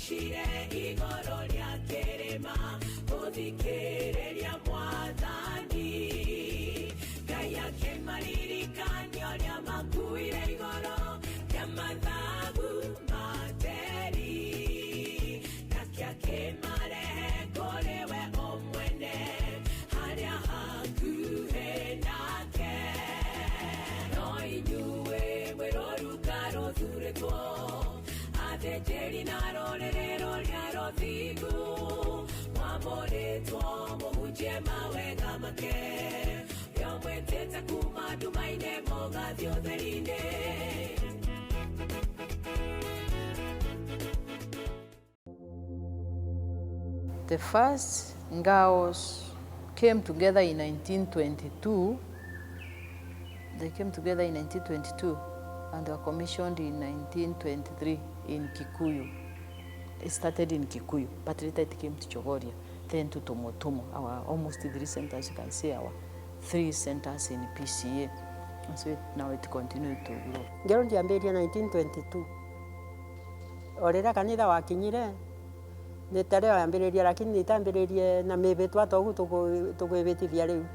Shire igoro lya kerema Odhikereria mwathani Gaya kemalirikanyo lya makuire igoro Lya mathagu materi Nakia kemarehe korewe omwene Haria hakuhe nake No inyue werorukaro thureko Atejeri narorerero lya rothigu Mwamoretwo muhunjie mawega make Yomwetete kuma ndumaine mogathio therine The first Ngaos came together in 1922. They came together in 1922 and were commissioned in 1923 in Kikuyu. It started in Kikuyu, but later it came to Chogoria, then to Tomotomo, our almost 3 centers, you can say our 3 centers in PCEA. And so now it continued to grow. Ngero ndiambirie 1922. Orera kanitha wakinyire nitareo yambiririe lakini nitambiririe na mibitwa togu tugwibitithia riu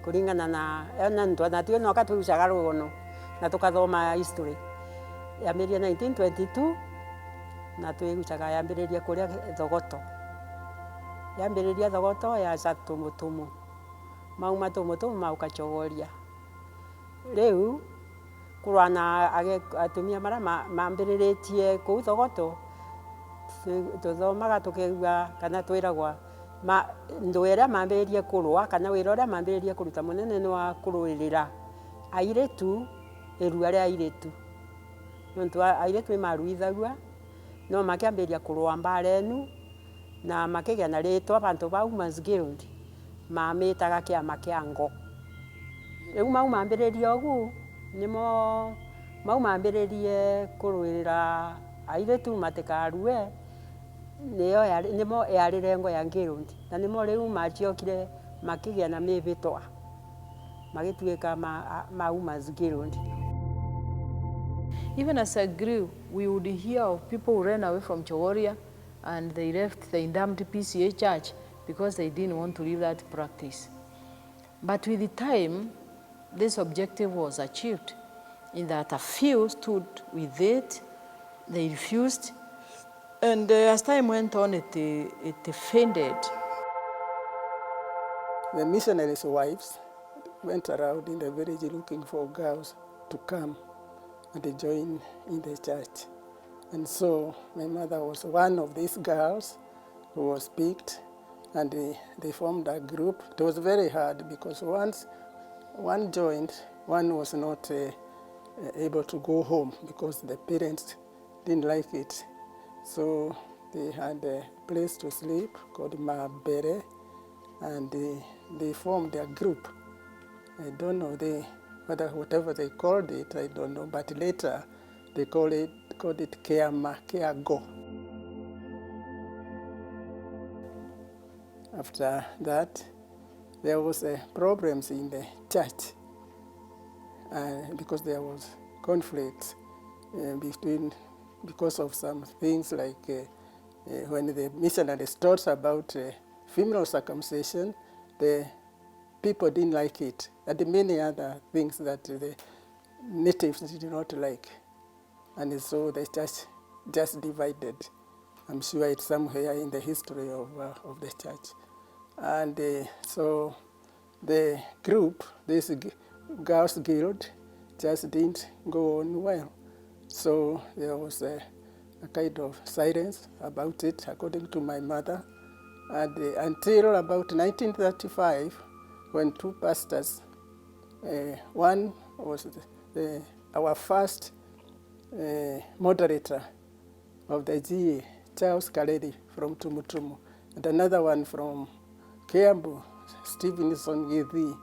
kuringana na ntwa na tuo no katurucaga rugono na tukathoma history yambirie 1922 na tuigucaga yambiririe kuria thogoto yambiririe thogoto ya Tomotomo mauma Tomotomo mauka Chogoria riu kurwana atumia mara mambiririe ku thogoto tuthomaga tukiuga kana twiragwa ndwira mambiririe kurwa kana wira uria mambiririe kuruta munene ni wa kuruirira airetu irua ria airetu nontu airetu maruithagua no makiambiria kurwa mbarenu na makigia na ritwa bantu ba Women's Guild mamitaga kiama kia ngo riu maumambiririe ogu nimo maumambiririe kuruirira airetu matikarue nimo yarirengo ya Guild na nimo riu machiokire makigia na mibitwa magituika ma Women's Guild. Even as I grew, we would hear of people who ran away from Chogoria and they left the endowed PCA church because they didn't want to leave that practice. But with the time, this objective was achieved in that a few stood with it, they refused, and as time went on, it faded. The missionaries' wives went around in the village looking for girls to come and join in the church. And so my mother was one of these girls who was picked, and they formed a group. It was very hard because once one joined, one was not able to go home because the parents didn't like it. So they had a place to sleep called Mabere, and they formed a group. I don't know whatever they called it, I don't know, but later they called it Keago. After that, there was problems in the church because there was conflict because of some things like when the missionaries taught about female circumcision, the people didn't like it, and many other things that the natives did not like. And so the church just divided. I'm sure it's somewhere in the history of the church. And so the group, this Girls' Guild, just didn't go on well. So there was a kind of silence about it, according to my mother. And until about 1935, when 2 pastors, one was our first moderator of the GA, Charles Kaledi from Tumutumu, and another one from Kiambu, Stevenson Yethi,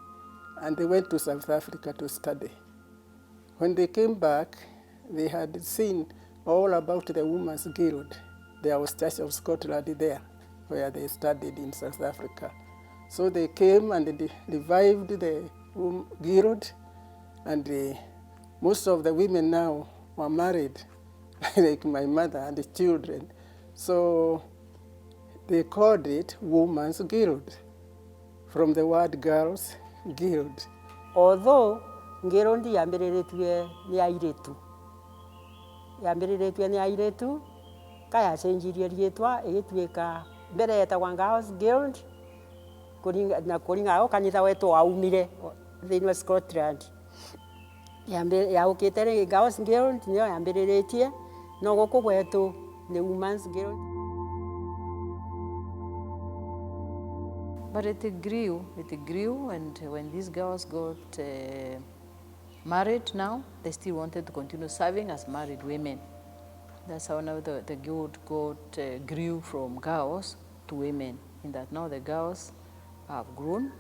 and they went to South Africa to study. When they came back, they had seen all about the Women's Guild. There was Church of Scotland there, where they studied in South Africa. So they came and they revived the Guild, and most of the women now were married, like my mother and the children. So they called it Women's Guild, from the word girls guild. Although Guild yambĩrĩrĩtue nĩ airĩtu. Yambĩrĩrĩtue nĩ airĩtu, kayacenjirie rĩtwa ĩgĩtuĩka mbere yetagwa Girls Guild, na kũringana kanitha wetu waumire thĩinĩ wa Scotland. Yaũkĩte rĩ Girls Guild nĩyo yambĩrĩrĩtie, no gũkũ gwetu nĩ Women's Guild. But it grew, and when these girls got married now, they still wanted to continue serving as married women. That's how now the guild grew from girls to women, in that now the girls have grown,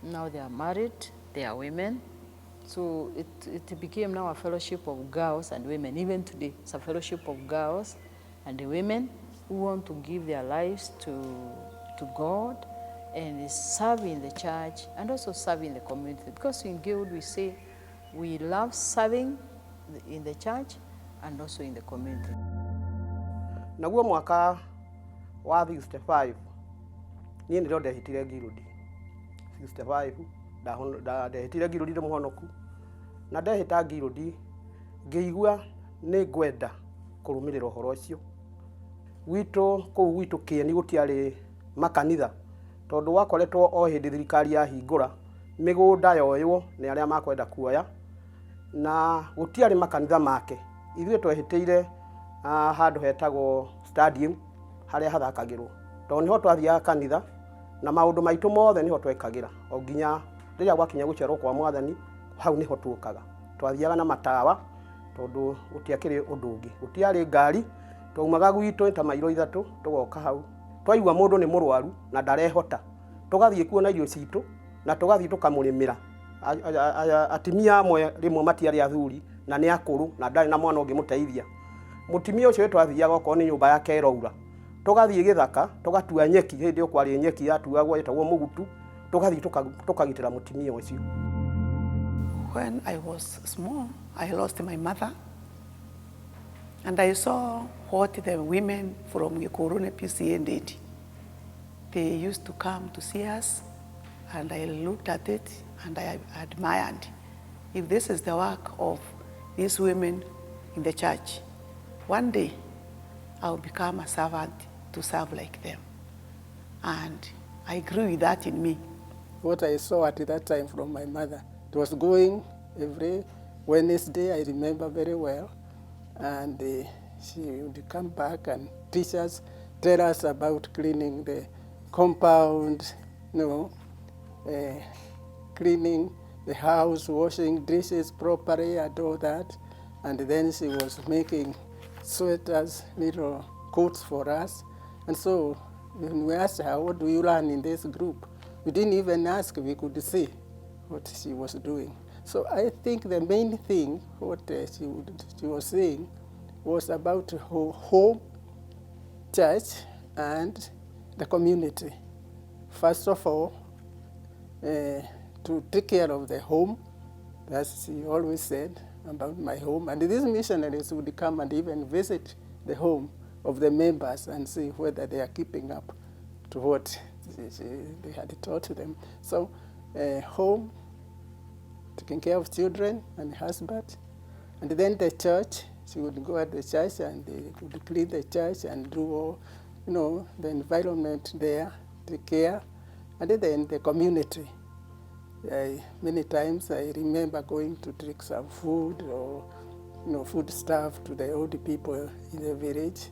now they are married, they are women. So it became now a fellowship of girls and women. Even today, it's a fellowship of girls and the women who want to give their lives to God, and is serving the church and also serving the community. Because in Guild we say we love serving in the church and also in the community. Naguo mwaka wa 65 niĩ nĩrĩo ndehĩtire Guild. 65 ndehĩtire Guild ndĩ mũhonoku, na ndehĩta Guild ngĩigua nĩ ngwenda kũrũmĩrĩra ũhoro ũcio. Gwitũ kũu gwitũ Kĩeni gũtiarĩ makanitha, tondũ wakoretwo o hĩndĩ thirikari yahingũra mĩgũnda yoywo nĩ arĩa makwenda kuoya, na gũtiarĩ makanitha make. Ithuĩ twehĩtĩire handũ hetagwo stadium harĩa hathakagĩrwo, tondũ niho twathiaga kanitha na maũndũ maitũ mothe niho twekagĩra, o nginya rĩrĩa gwakinya gũcerwo kwa Mwathani hau niho tũkaga. Twathiaga na matawa tondũ gũtiakĩrĩ ũndũ ũngĩ, gũtiarĩ ngari, twaumaga gwitũ ta mairo 3 tũgoka hau. Twaigua mũndũ nĩ mũrwaru na ndarehota, tũgathiĩ kuona irio citũ na tũgathiĩ tũkamũrĩmĩra. Atimia amwe rĩmwe matiarĩ athuri na nĩ akũrũ na ndarĩ na mwana ũngĩmũteithia. Mũtimia ũcio twathiaga okorwo nĩ nyũmba yake ĩraura, tũgathiĩ gĩthaka tũgatua nyeki, hĩndĩ kwarĩ nyeki yatuagwo yetagwo mũgutu, tũgathiĩ tũkagitĩra mũtimia ũcio. When I was small, I lost my mother, and I saw what the women from Gikorone PCEA did. They used to come to see us, and I looked at it and I admired. If this is the work of these women in the church, one day I'll become a servant to serve like them. And I grew with that in me. What I saw at that time from my mother, it was going every Wednesday, I remember very well, and she would come back and teach us, tell us about cleaning the compound, cleaning the house, washing dishes properly and all that. And then she was making sweaters, little coats for us. And so when we asked her, what do you learn in this group? We didn't even ask, we could see what she was doing. So I think the main thing, what she was saying, was about home, church, and the community. First of all, to take care of the home, as she always said about my home. And these missionaries would come and even visit the home of the members and see whether they are keeping up to what they had taught them. So home, taking care of children and husband. And then the church, she would go at the church and they would clean the church and do all, the environment there, take care. And then the community. Many times I remember going to take some food or food stuff to the old people in the village.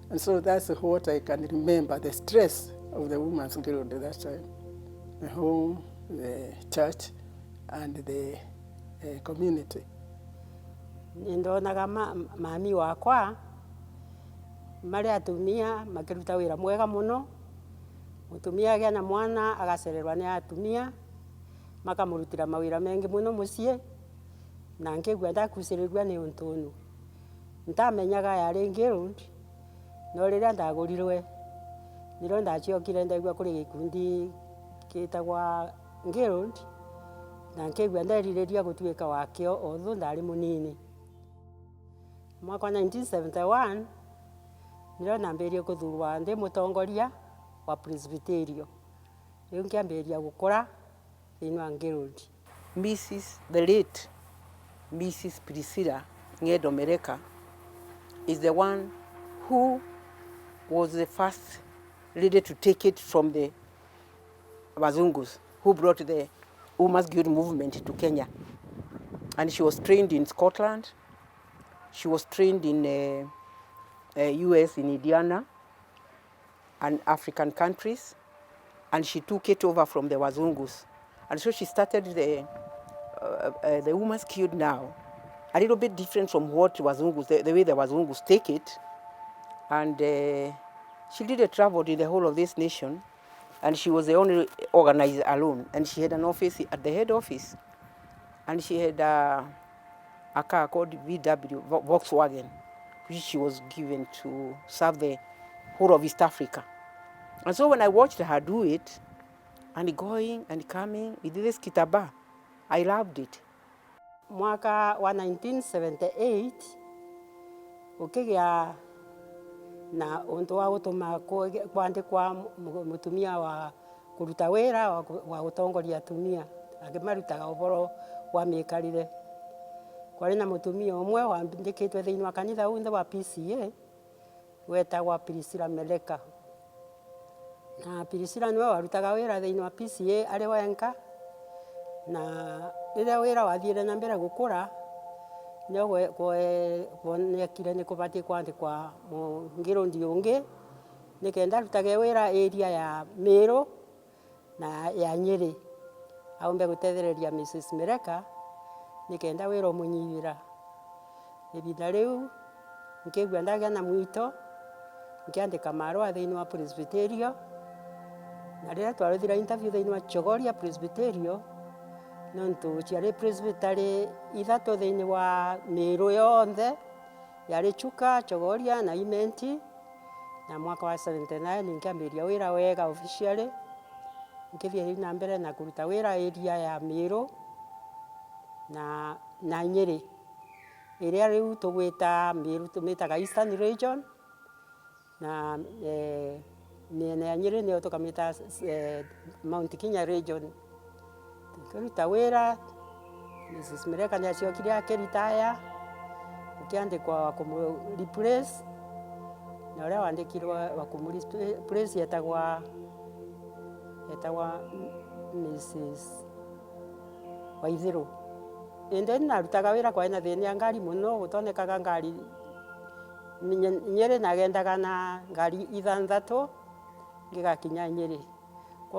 And so that's what I can remember, the stress of the Women's Guild at that time. The home, the church, and the community. Ndonaga mami wakwa marĩ atumia makĩruta wĩra mwega mũno. Mũtumia agĩa na mwana agacererwa nĩ atumia makamũrutĩra mawĩra mengĩ mũno mũciĩ, na ngĩigua ndakucĩrĩrua nĩ ũndũ ũyũ. Ntamenyaga yarĩ Guild, no rĩrĩa ndagũrirwe nĩrĩo ndaciokire ndaigua kũrĩ gĩkundi gĩtagwo Guild, na ngĩigua nderirĩria gũtuĩka wakĩo although ndarĩ mũnini. Mwaka 1971 ndio nambirie kuthurwa ndi mutongoria wa Presbyterian. Riu ngiambiria gukura thiini wa Ngirundi. The late Mrs. Priscilla Ngedo Mereka is the one who was the first lady to take it from the Wazungus, who brought the Women's Guild movement to Kenya. And she was trained in Scotland. She was trained in US, in Indiana, and African countries. And she took it over from the Wazungus. And so she started the Women's Guild now, a little bit different from what Wazungus, the way the Wazungus take it. And she did a travel in the whole of this nation, and she was the only organizer alone. And she had an office at the head office. And she had a car called VW, Volkswagen, which she was given to serve the whole of East Africa. And so when I watched her do it, and going and coming with this kitaba, I loved it. Mwaka wa 1978, ukigia na untu wa gutuma kwandikwa mutumia wa kuruta wira wa gutongoria atumia agimarutaga uboro wa mikarire. Kwari na mutumia umwe wandikitwe thiini wa kanitha unthe wa PCEA wetagwa Priscilla Mereka. Na Priscilla niwe warutaga wira thiini wa PCEA ari wenka, na riria wira wathiire na mbere gukura nio kuonekire ni kubatie kwandikwa Ngirundi ungi nikenda rutage wira area ya Meru na ya Nyeri aumbe gutethereria Mrs. Mereka nikenda wira munyivira. Ibinda riu nkigua ndagia na mwito nkiandika marua thiini wa Presbyterian, na riria twaruthira interview thiini wa Chogoria Presbyterian nontu ciari presbytery ithatu thiini wa Meru yonthe yari Chuka, Chogoria na Imenti. Na mwaka wa 79 nkiambiria wira wega officially nkithie na mbere na kuruta wira area ya Meru na Nyeri, iria riu tugwita Meru tumitaga Eastern Region, na miena ya Nyeri nio tukamita Mount Kenya Region. Tukiruta wira Mrs. Mereka ni aciokire akiritaya, ukiandikwa wa kumreplace, na uria wandikirwa wa kumreplace yetagwa Mrs. Waithiru. Indi narutaga wira kwa ina thiini ya ngari muno, gutonekaga ngari Nyeri nagendaga na ngari ithanthatu ngigakinya Nyeri.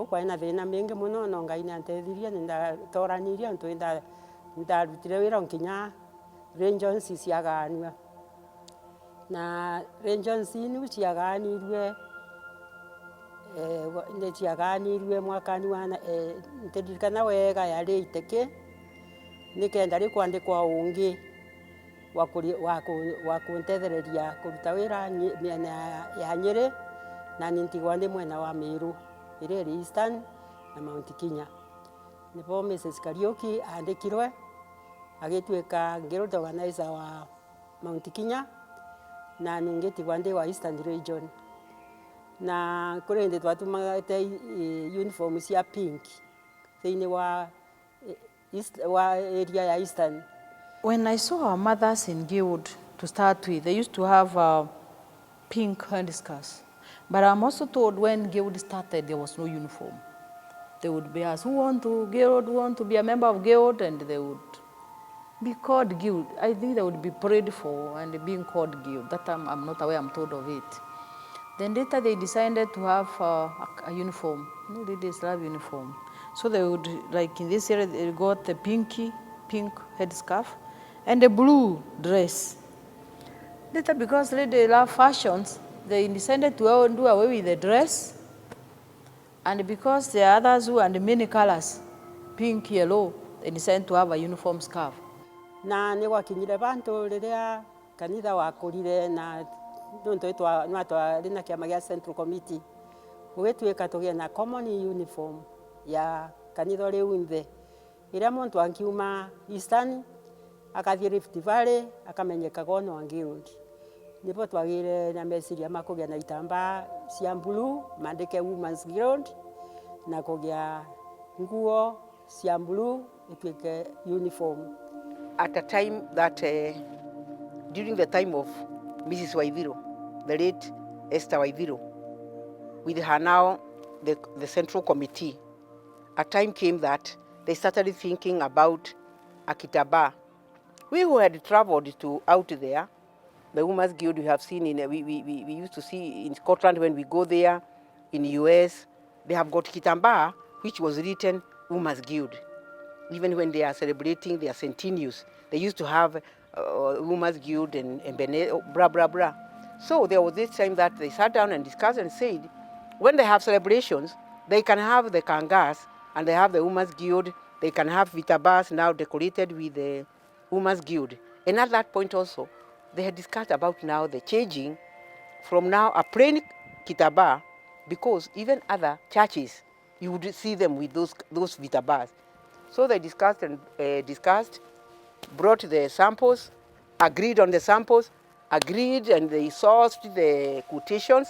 Kwa ina thina mingi muno, no Ngai ni antethirie nindatoranirie ntu ndarutire wira nkinya regions ciaganua. Na regions ni ciaganirwe ni ciaganirwe mwakani wa ntirikana wega yari Iteke, nikenda ri kwandikwa ungi wa kuntethereria kuruta wira miena ya Nyeri, na nintigwa ndi mwena wa Meru iria iri Eastern na Mount Kenya. Nipo Mrs. Kariuki andikirwe agituika Ngirundi organizer wa Mount Kenya, na ningitigwa ndi wa Eastern Region. Na kuri ndi twatumagate uniform cia pink thiini wa area ya Eastern. When I saw our mothers in Guild to start with, they used to have pink headscarves. But I'm also told when Guild started, there was no uniform. They would be asked, who want to be a member of Guild? And they would be called Guild. I think they would be prayed for and being called Guild. That time, I'm not aware, I'm told of it. Then later they decided to have a uniform. No, they did have uniform. So they would, like in this area, they got the pink headscarf and a blue dress. Later, because they love fashions, they decided to do away with the dress. And because there are others who and many colors, pink, yellow, they decided to have a uniform scarf. Na ni wakinyire bantu riria kanitha wakurire na nuntu rina kiama gia Central Committee ugituika tugie na common uniform ya kanitha riu nthe iria muntu angiuma Eastern akathie Rift Valley akamenyekaga ono Ngirundi, nipo twagire na meciria makugia na itambaa cia blue mandike Women's Guild na kugia nguo cia blue ituike uniform. At a time that during the time of Mrs. Waithiro, the late Esther Waithiro, with her now the Central Committee, a time came that they started thinking about a kitambaa. We who had traveled to out there, the Women's Guild we have seen in, we used to see in Scotland when we go there, in the US, they have got kitambaa which was written Women's Guild. Even when they are celebrating their centennials, they used to have Women's Guild and blah, blah, blah. So there was this time that they sat down and discussed and said, when they have celebrations, they can have the kangas and they have the Women's Guild, they can have vitabas now decorated with the Women's Guild. And at that point also, they had discussed about now the changing from now a plain kitambaa, because even other churches, you would see them with those vitabas. So they discussed and brought the samples, agreed on the samples, agreed and they sourced the quotations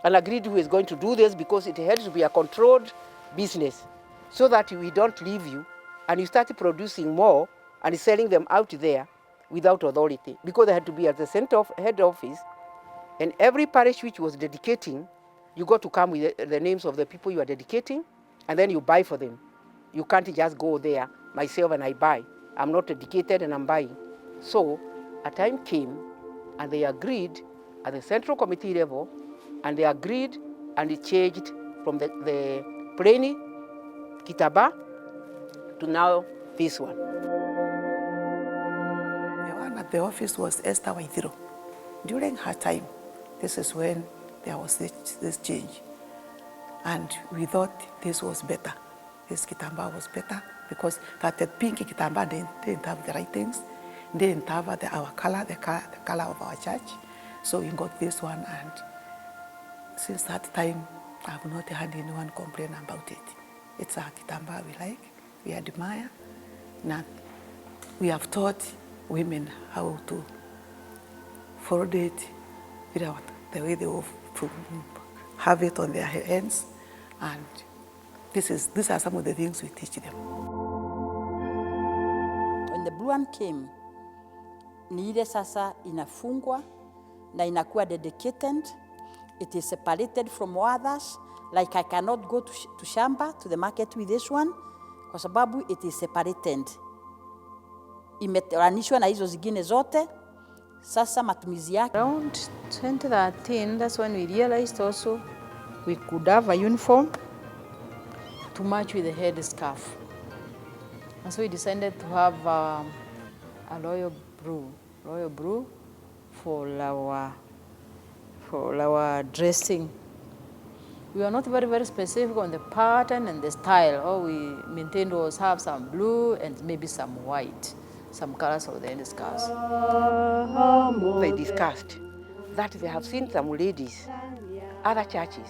and agreed who is going to do this, because it had to be a controlled business so that we don't leave you and you start producing more and selling them out there without authority, because they had to be at the center of head office, and every parish which was dedicating, you got to come with the names of the people you are dedicating, and then you buy for them. You can't just go there myself and I buy. I'm not dedicated and I'm buying. So a time came and they agreed at the Central Committee level, and they agreed and it changed from the plain kitambaa to now this one. The one at the office was Esther Waithiro. During her time, this is when there was this change. And we thought this was better. This kitambaa was better because that pink kitambaa didn't have the right things, didn't have our color, the color of our church. So we got this one, and since that time, I have not had anyone complain about it. It's a kitambaa we like, we admire. Now, we have taught women how to fold it without the way they have it on their hands, and these are some of the things we teach them. When the blue one came, ni ile sasa inafungwa na inakuwa dedicated. It is separated from others. Like I cannot go to shamba, to the market with this one, kwa sababu it is separated. Imetoanishwa na hizo zingine zote. Sasa matumizi yake. Around 2013, that's when we realized also we could have a uniform to match with the head scarf. And so we decided to have a royal blue for our dressing. We were not very, very specific on the pattern and the style. All we maintained was have some blue and maybe some white, some colors of the head scarves. They discussed that they have seen some ladies, other churches,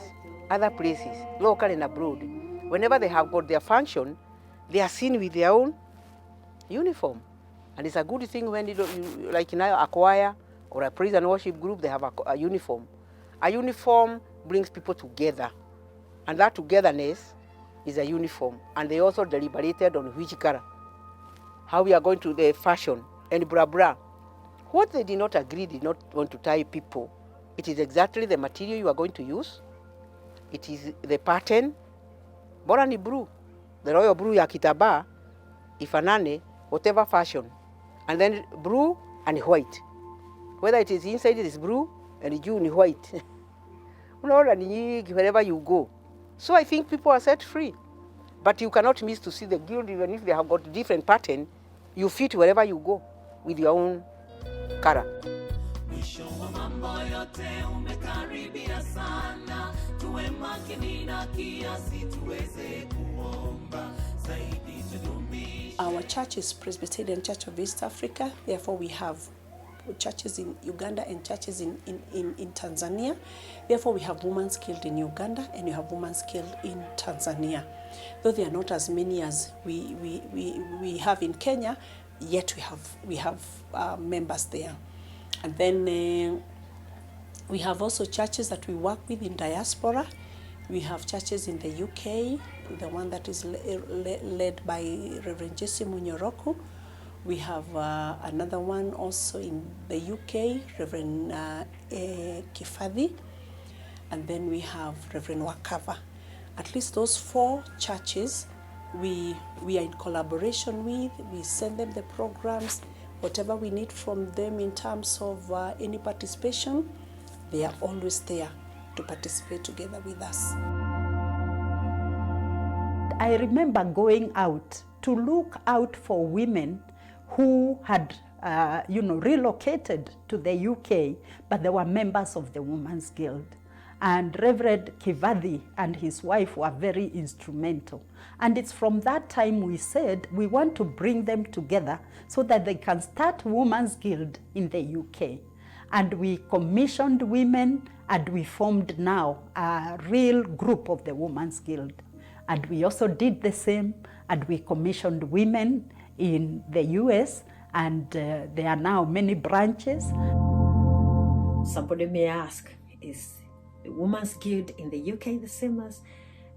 other places, local and abroad. Whenever they have got their function, they are seen with their own uniform. And it's a good thing when you like now a choir or a praise and worship group, they have a uniform. A uniform brings people together. And that togetherness is a uniform. And they also deliberated on which color, how we are going to the fashion, and blah, blah. What they did not agree, did not want to tie people. It is exactly the material you are going to use. It is the pattern. Bora ni blue. The royal blue ya kitambaa, ifanane, whatever fashion. And then blue and white. Whether it is inside it is blue and juu ni white. Unaona ni nyingi wherever you go. So I think people are set free. But you cannot miss to see the guild, even if they have got different pattern, you fit wherever you go with your own color. Mwisho wa mambo yote umekaribia sana, tuwe makini na kiasi tuweze kuomba zaidi tudumishe. Our church is Presbyterian Church of East Africa, therefore we have churches in Uganda and churches in Tanzania. Therefore we have Women's Guild in Uganda and we have Women's Guild in Tanzania. Though they are not as many as we have in Kenya, yet we have members there. And then We have also churches that we work with in diaspora. We have churches in the UK, the one that is led by Reverend Jesse Munyoroku. We have another one also in the UK, Reverend Kifadhi. And then we have Reverend Wakava. At least those 4 churches we are in collaboration with. We send them the programs, whatever we need from them in terms of any participation, they are always there to participate together with us. I remember going out to look out for women who had relocated to the UK, but they were members of the Women's Guild. And Reverend Kivadi and his wife were very instrumental. And it's from that time we said we want to bring them together so that they can start Women's Guild in the UK. And we commissioned women, and we formed now a real group of the Women's Guild. And we also did the same, and we commissioned women in the US, and there are now many branches. Somebody may ask, is the Women's Guild in the UK the same as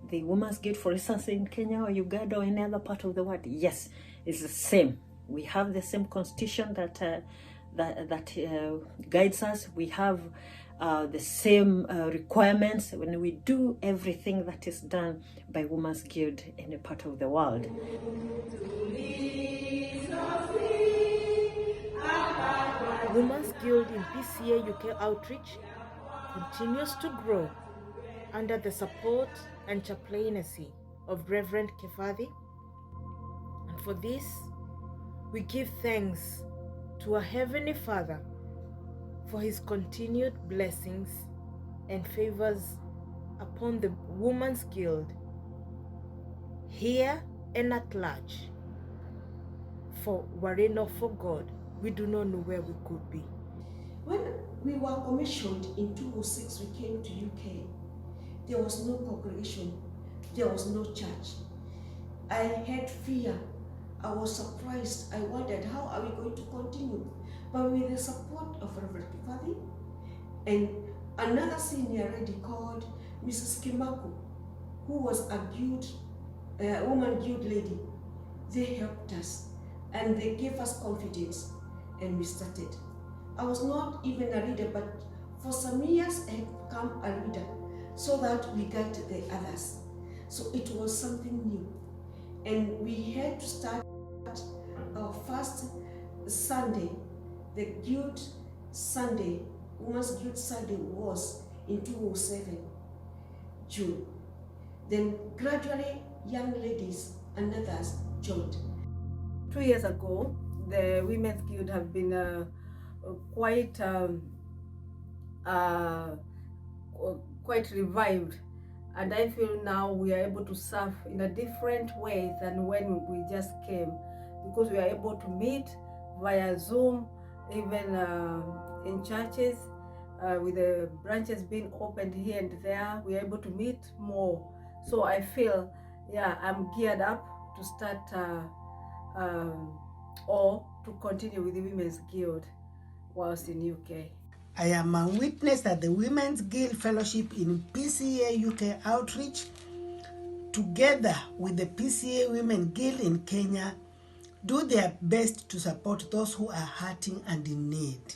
the Women's Guild, for instance, in Kenya or Uganda or any other part of the world? Yes, it's the same. We have the same constitution that guides us. We have the same requirements when we do everything that is done by Women's Guild in a part of the world. Women's Guild in PCEA UK Outreach continues to grow under the support and chaplaincy of Reverend Kefadi. And for this, we give thanks to our Heavenly Father for his continued blessings and favors upon the Women's Guild here and at large. For were it not for God, we do not know where we could be. When we were commissioned in 2006, we came to UK. There was no congregation, there was no church. I had fear, I was surprised, I wondered how are we going to continue? But with the support of Reverend Kifadi and another senior lady called Mrs. Kimaku, who was a woman guild lady, they helped us and they gave us confidence, and we started. I was not even a leader, but for some years I had become a leader so that we guide the others. So it was something new. And we had to start our first Sunday, the Guild Sunday, Women's Guild Sunday was in 2007, June. Then gradually young ladies and others joined. 2 years ago, the Women's Guild have been quite revived, and I feel now we are able to serve in a different way than when we just came, because we are able to meet via Zoom, even in churches, with the branches being opened here and there, we are able to meet more. So I feel, I'm geared up to start or to continue with the Women's Guild whilst in UK. I am a witness that the Women's Guild Fellowship in PCEA UK Outreach, together with the PCEA Women Guild in Kenya, do their best to support those who are hurting and in need.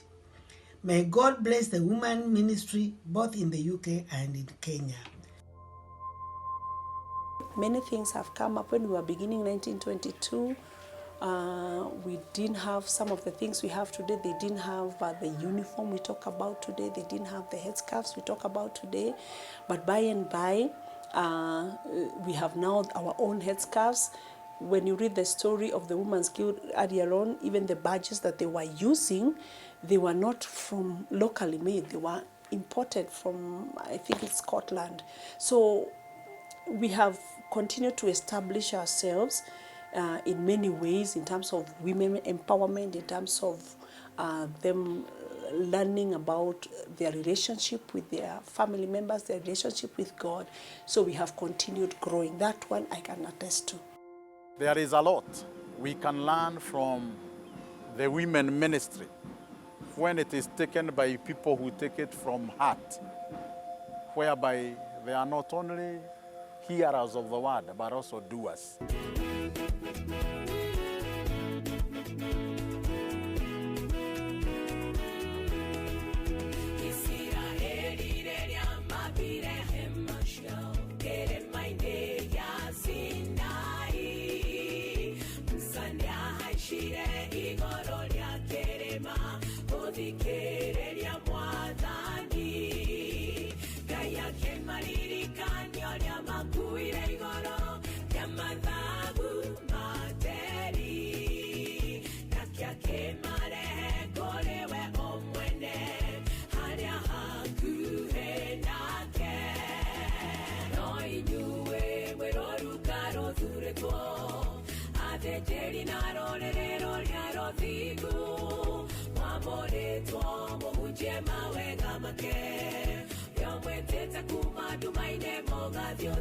May God bless the women ministry both in the UK and in Kenya. Many things have come up. When we were beginning 1922, we didn't have some of the things we have today. They didn't have the uniform we talk about today. They didn't have the headscarves we talk about today. But by and by, we have now our own headscarves. When you read the story of the Women's Guild earlier on, even the badges that they were using, they were not from locally made. They were imported from, I think it's Scotland. So we have continued to establish ourselves in many ways, in terms of women empowerment, in terms of them learning about their relationship with their family members, their relationship with God. So we have continued growing. That one I can attest to. There is a lot we can learn from the women ministry when it is taken by people who take it from heart, whereby they are not only hearers of the word, but also doers. Yo